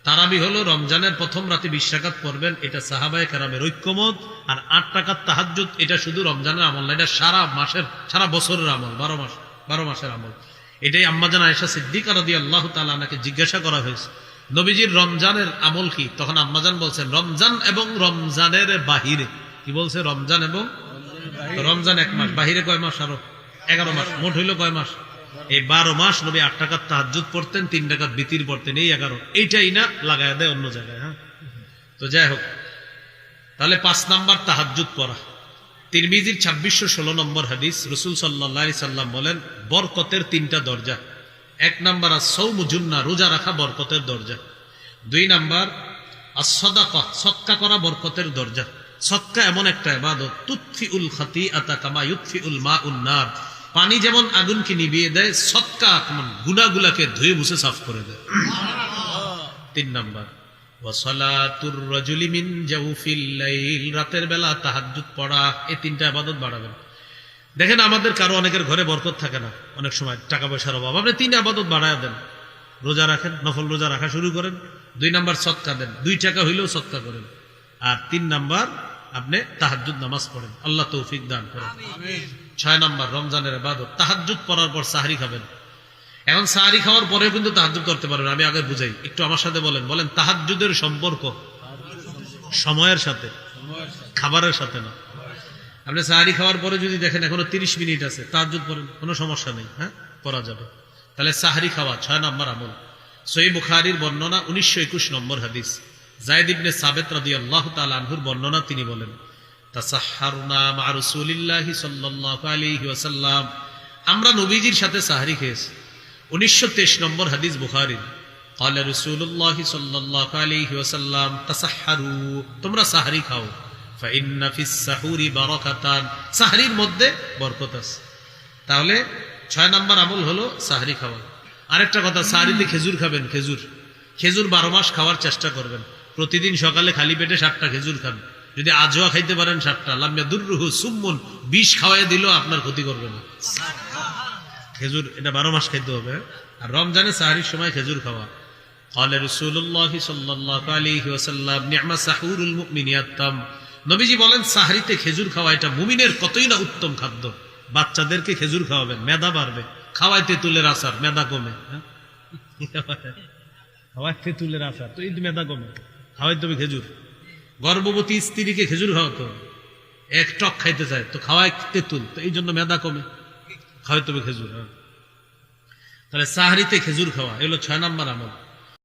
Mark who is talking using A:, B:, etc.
A: তারাবি হলো রমজানের প্রথম রাতে 20 রাকাত পড়বেন, এটা সাহাবায়ে কেরামের ঐক্যমত। আর 8 রাকাত তাহাজ্জুদ এটা শুধু রমজানের আমল না, এটা সারা বছরের আমল, 12 মাসের আমল। এটাই আম্মাজান আয়েশা সিদ্দিকা রাদিয়াল্লাহু তাআলা আনহাকে জিজ্ঞাসা করা হয়েছে, নবীজির রমজানের আমল কি? তখন আম্মাজান বলছেন রমজান এবং রমজানের বাহিরে। কি বলছে? রমজান এবং রমজান 1 মাস, বাহিরে কয় মাস? আরো 11 মাস। মোট হইল কয় মাস? এই 12 মাস নবী 8 রাকাত তাহাজ্জুদ পড়তেন, 3 রাকাত বিতির পড়তেন, এই 11। এইটাই না লাগায় দেয় অন্য জায়গায়। হ্যাঁ, তো যাই হোক, তাহলে 5 নাম্বার তাহাজ্জুদ পড়া। তিরমিজির 2616 নম্বর হাদিস, রাসূল সাল্লাল্লাহু আলাইহি সাল্লাম বলেন বরকতের 3টা দরজা। 1 নাম্বার আস-সাওমু জুন্নাহ, রোজা রাখা বরকতের দরজা। 2 নাম্বার আস-সাদাকা, সদকা করা বরকতের দরজা। সদকা এমন একটা ইবাদত, তুতফিউল খাতিআতা কামা ইউতফিউল মাউন নার, পানি যেমন আগুনকে নিভিয়ে দেয়, সদকা গুনাহগুলোকে ধুয়ে মুছে সাফ করে দেয়। 3 নাম্বার ওয়া সালাতুর রাজুলি মিন জাওফিল লাইল, রাতের বেলা তাহাজ্জুদ পড়া। এই 3টা ইবাদত বাড়াবেন। দেখেন আমাদের কারো অনেকের ঘরে বরকত থাকে না, অনেক সময় টাকা পয়সার অভাব, আপনি 3 ইবাদত বাড়ায় দেন। রোজা রাখেন, নফল রোজা রাখা শুরু করেন। 2 নাম্বার সদকা দেন, 2 টাকা হইলেও সদকা করেন। আর 3 নাম্বার আপনি তাহাজ্জুদ নামাজ পড়েন, আল্লাহ তৌফিক দান করেন। 6 নাম্বার রমজানের ইবাদত, তাহাজ্জুদ পড়ার পর সাহরি খাবেন। এখন সাহরি খাওয়ার পরেও কিন্তু তাহাজ্জুদ করতে পারবেন। আমি আগে বুঝাই, একটু আমার সাথে বলেন তাহাজ্জুদের সম্পর্ক সময়ের সাথে, খাবারের সাথে না। আপনি সাহরি খাওয়ার পরে যদি দেখেন এখনো 30 মিনিট আছে, তাহাজ্জুদ পড়েন, কোনো সমস্যা নেই, হ্যাঁ, পড়া যাবে। তাহলে সাহরি খাওয়া 6 নাম্বার আমল। সহিহ বুখারীর বর্ণনা 1921 নম্বর হাদিস, যায়েদ ইবনে সাবিত রাদিয়াল্লাহু তাআলা আনহুর বর্ণনা, তিনি বলেন তাসাহহারনা মা রাসূলিল্লাহি সাল্লাল্লাহু আলাইহি ওয়াসাল্লাম, আমরা নবীজির সাথে সাহরি খেয়েছি। 1923 নম্বর হাদিস বুখারীর, ক্বালা রাসূলুল্লাহি সাল্লাল্লাহু আলাইহি ওয়াসাল্লাম তাসাহহারু, তোমরা সাহরি খাও, ফা ইন্না ফিস সাহুরি বারাকাতান, সাহরির মধ্যে বরকত আছে। তাহলে 6 নাম্বার আমল হলো সাহরি খাওয়া। আরেকটা কথা, সাহরিতে খেজুর খাবেন। খেজুর 12 মাস খাওয়ার চেষ্টা করবেন। প্রতিদিন সকালে খালি পেটে 7টা খেজুর খান। যদি আজওয়া খাইতে পারেন 7টা, লাম ইয়াদুররুহু সুম্মুন, 20 খাওয়াই দিলেও আপনার ক্ষতি করবে না। খেজুর এটা 12 মাস খাইতে হবে। আর রমজানে সাহরির সময় খেজুর খাওয়া। ক্বালা রাসূলুল্লাহি সাল্লাল্লাহু আলাইহি ওয়াসাল্লাম নি'মা সাহুরুল মুমিনি আত-তাম, নবীজি বলেন সাহরিতে খেজুর খাওয়া এটা মুমিনের কতই না উত্তম খাদ্য। বাচ্চাদেরকে খেজুর খাওয়াবেন, মেধা বাড়বে। খাওয়াইতে তুলের আচার, মেধা কমে। খাওয়াইতে তুলের আচার তো এই মেধা কমে, খাওয়াইতে হবে খেজুর। গর্ভবতী স্ত্রীকে খেজুর খাওয়াতে হবে, 1 টক খাইতে চায় তো খাওয়াইতে তুল, তো এই জন্য মেধা কমে, খাওয়াইতে হবে খেজুর। তাহলে সাহরিতে খেজুর খাওয়া এগুলো 6 নাম্বার আমল।